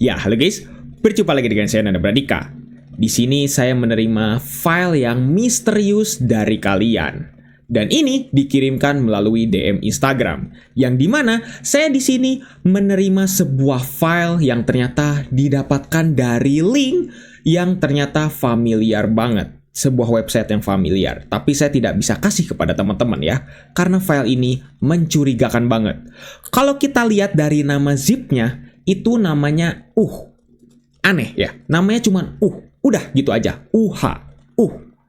Ya, halo guys. Berjumpa lagi dengan saya Nanda Pradika. Di sini saya menerima file yang misterius dari kalian. Dan ini dikirimkan melalui DM Instagram. Yang dimana saya di sini menerima sebuah file yang ternyata didapatkan dari link yang ternyata familiar banget. Sebuah website yang familiar. Tapi saya tidak bisa kasih kepada teman-teman ya. Karena file ini mencurigakan banget. Kalau kita lihat dari nama zipnya, itu namanya aneh ya, namanya cuman udah gitu aja,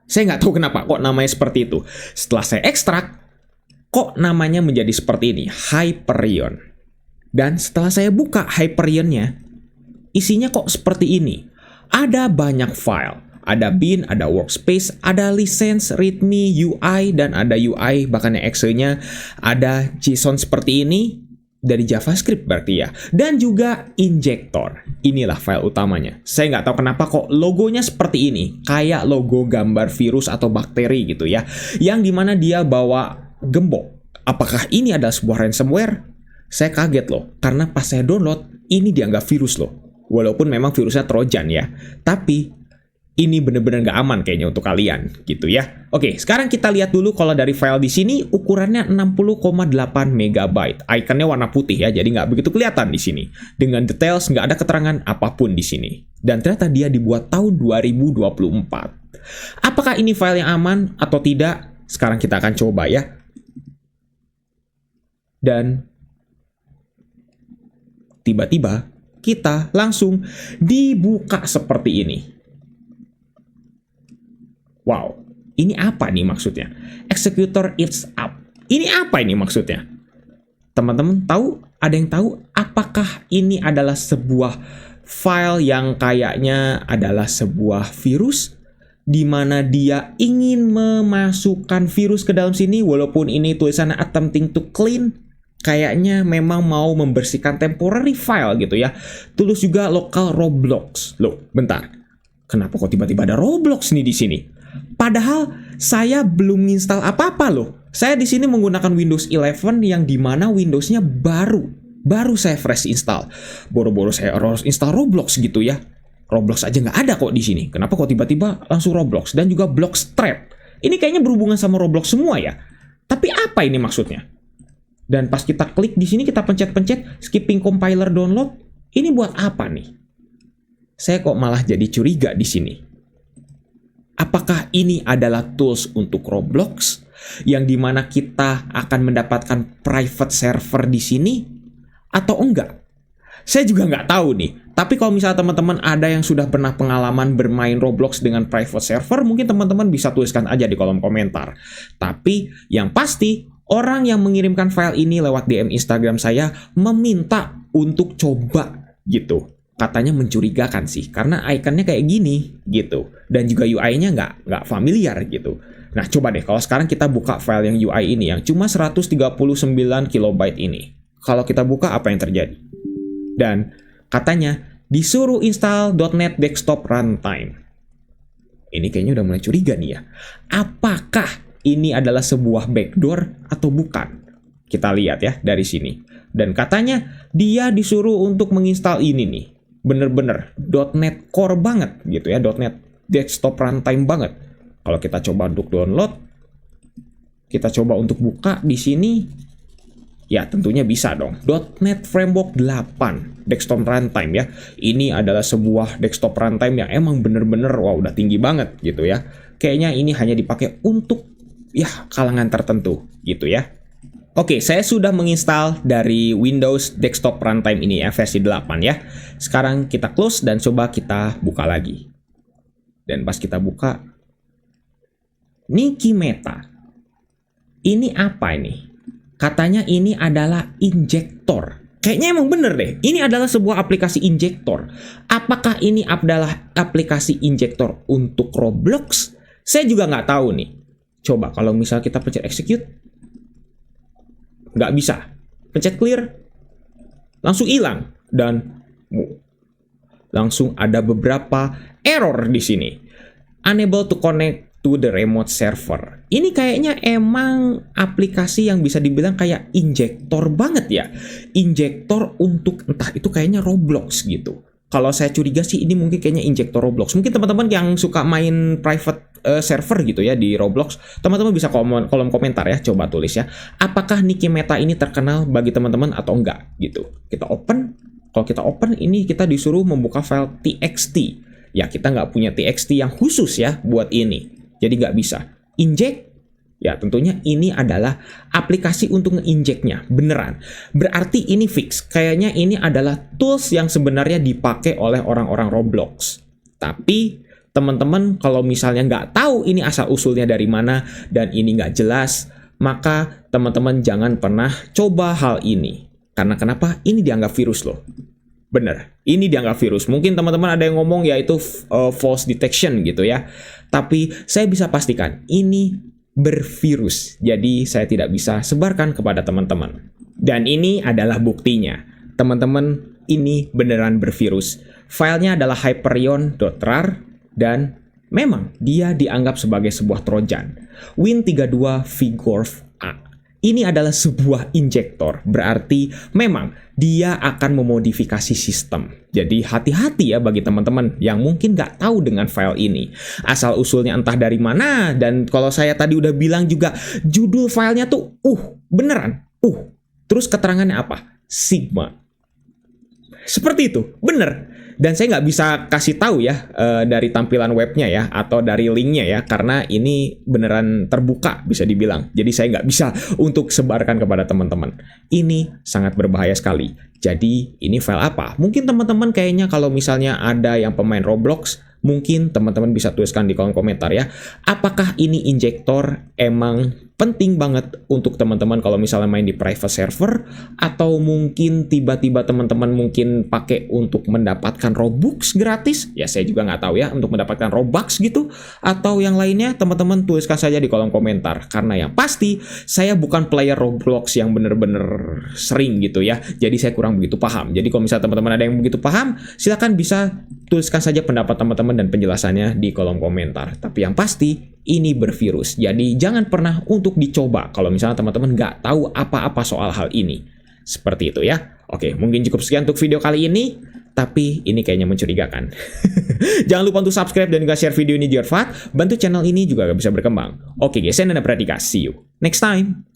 saya nggak tahu kenapa kok namanya seperti itu. Setelah saya ekstrak, kok namanya menjadi seperti ini, Hyperion. Dan setelah saya buka Hyperionnya, isinya kok seperti ini. Ada banyak file, ada bin, ada workspace, ada license, readme, UI, dan ada UI bahkan yang exe-nya, ada JSON seperti ini. Dari JavaScript berarti ya. Dan juga injector. Inilah file utamanya. Saya nggak tahu kenapa kok logonya seperti ini. Kayak logo gambar virus atau bakteri gitu ya. Yang dimana dia bawa gembok. Apakah ini adalah sebuah ransomware? Saya kaget loh. Karena pas saya download, ini dianggap virus loh. Walaupun memang virusnya Trojan ya. Tapi ini bener-bener nggak aman kayaknya untuk kalian gitu ya. Oke, sekarang kita lihat dulu kalau dari file di sini ukurannya 60,8 MB. Ikonnya warna putih ya, jadi nggak begitu kelihatan di sini. Dengan details nggak ada keterangan apapun di sini. Dan ternyata dia dibuat tahun 2024. Apakah ini file yang aman atau tidak? Sekarang kita akan coba ya. Dan tiba-tiba kita langsung dibuka seperti ini. Wow, ini apa nih maksudnya? Executor it's up. Ini apa ini maksudnya? Teman-teman tahu? Ada yang tahu? Apakah ini adalah sebuah file yang kayaknya adalah sebuah virus? Di mana dia ingin memasukkan virus ke dalam sini, walaupun ini tulisannya attempting to clean. Kayaknya memang mau membersihkan temporary file gitu ya. Tulis juga local Roblox. Loh, bentar. Kenapa kok tiba-tiba ada Roblox nih di sini? Padahal saya belum install apa-apa loh. Saya di sini menggunakan Windows 11 yang dimana Windows-nya baru saya fresh install. Boro-boro saya harus install Roblox gitu ya. Roblox aja nggak ada kok di sini. Kenapa kok tiba-tiba langsung Roblox dan juga Blockstrap? Ini kayaknya berhubungan sama Roblox semua ya. Tapi apa ini maksudnya? Dan pas kita klik di sini kita pencet-pencet skipping compiler download. Ini buat apa nih? Saya kok malah jadi curiga di sini. Apakah ini adalah tools untuk Roblox yang dimana kita akan mendapatkan private server di sini atau enggak? Saya juga nggak tahu nih. Tapi kalau misalnya teman-teman ada yang sudah pernah pengalaman bermain Roblox dengan private server, mungkin teman-teman bisa tuliskan aja di kolom komentar. Tapi yang pasti orang yang mengirimkan file ini lewat DM Instagram saya meminta untuk coba gitu. Katanya mencurigakan sih, karena ikonnya kayak gini gitu. Dan juga UI-nya nggak familiar gitu. Nah coba deh, kalau sekarang kita buka file yang UI ini, yang cuma 139 KB ini. Kalau kita buka, apa yang terjadi? Dan katanya, disuruh install .NET Desktop Runtime. Ini kayaknya udah mulai curiga nih ya. Apakah ini adalah sebuah backdoor atau bukan? Kita lihat ya dari sini. Dan katanya, dia disuruh untuk menginstal ini nih. Bener-bener .NET Core banget gitu ya, .NET Desktop Runtime banget. Kalau kita coba untuk download, kita coba untuk buka di sini, ya tentunya bisa dong. .NET Framework 8 Desktop Runtime ya. Ini adalah sebuah desktop runtime yang emang bener-bener wah udah tinggi banget gitu ya. Kayaknya ini hanya dipakai untuk ya kalangan tertentu gitu ya. Oke, saya sudah menginstal dari Windows Desktop Runtime ini ya, versi 8 ya. Sekarang kita close dan coba kita buka lagi. Dan pas kita buka, Niki Meta. Ini apa ini? Katanya ini adalah injektor. Kayaknya emang bener deh, ini adalah sebuah aplikasi injektor. Apakah ini adalah aplikasi injektor untuk Roblox? Saya juga nggak tahu nih. Coba kalau misal kita pencet execute, nggak bisa. Pencet clear, langsung hilang. Dan langsung ada beberapa error di sini. Unable to connect to the remote server. Ini kayaknya emang aplikasi yang bisa dibilang kayak injektor banget ya. Injektor untuk entah itu kayaknya Roblox gitu. Kalau saya curiga sih ini mungkin kayaknya injektor Roblox. Mungkin teman-teman yang suka main private server gitu ya di Roblox, teman-teman bisa kolom komentar ya, coba tulis ya. Apakah Niki Meta ini terkenal bagi teman-teman atau enggak gitu. Kita open. Kalau kita open ini kita disuruh membuka file txt. Ya kita nggak punya txt yang khusus ya buat ini. Jadi nggak bisa. Inject. Ya tentunya ini adalah aplikasi untuk nge-injeknya, beneran. Berarti ini fix, kayaknya ini adalah tools yang sebenarnya dipakai oleh orang-orang Roblox. Tapi teman-teman kalau misalnya nggak tahu ini asal-usulnya dari mana dan ini nggak jelas, maka teman-teman jangan pernah coba hal ini. Karena kenapa? Ini dianggap virus loh. Bener, ini dianggap virus. Mungkin teman-teman ada yang ngomong ya itu false detection gitu ya. Tapi saya bisa pastikan ini bervirus. Jadi saya tidak bisa sebarkan kepada teman-teman. Dan ini adalah buktinya. Teman-teman, ini beneran bervirus. Filenya adalah hyperion.rar dan memang dia dianggap sebagai sebuah trojan. Win32 Vigorv A. Ini adalah sebuah injektor, berarti memang dia akan memodifikasi sistem. Jadi hati-hati ya bagi teman-teman yang mungkin nggak tahu dengan file ini. Asal-usulnya entah dari mana, dan kalau saya tadi udah bilang juga, judul filenya tuh, beneran, Terus keterangannya apa? Sigma. Seperti itu, bener. Dan saya nggak bisa kasih tahu ya dari tampilan webnya ya atau dari linknya ya karena ini beneran terbuka bisa dibilang. Jadi saya nggak bisa untuk sebarkan kepada teman-teman. Ini sangat berbahaya sekali. Jadi ini file apa? Mungkin teman-teman kayaknya kalau misalnya ada yang pemain Roblox, mungkin teman-teman bisa tuliskan di kolom komentar ya. Apakah ini injektor emang penting banget untuk teman-teman kalau misalnya main di private server, atau mungkin tiba-tiba teman-teman mungkin pakai untuk mendapatkan Robux gratis, ya saya juga nggak tahu ya, untuk mendapatkan Robux gitu, atau yang lainnya, teman-teman tuliskan saja di kolom komentar, karena yang pasti saya bukan player Roblox yang bener-bener sering gitu ya, jadi saya kurang begitu paham. Jadi kalau misalnya teman-teman ada yang begitu paham, silakan bisa tuliskan saja pendapat teman-teman dan penjelasannya di kolom komentar. Tapi yang pasti ini bervirus, jadi jangan pernah untuk dicoba kalau misalnya teman-teman nggak tahu apa-apa soal hal ini. Seperti itu ya. Oke, mungkin cukup sekian untuk video kali ini, tapi ini kayaknya mencurigakan. Jangan lupa untuk subscribe dan juga share video ini di Orvat, bantu channel ini juga bisa berkembang. Oke guys, saya Nanda Pradika, see you next time.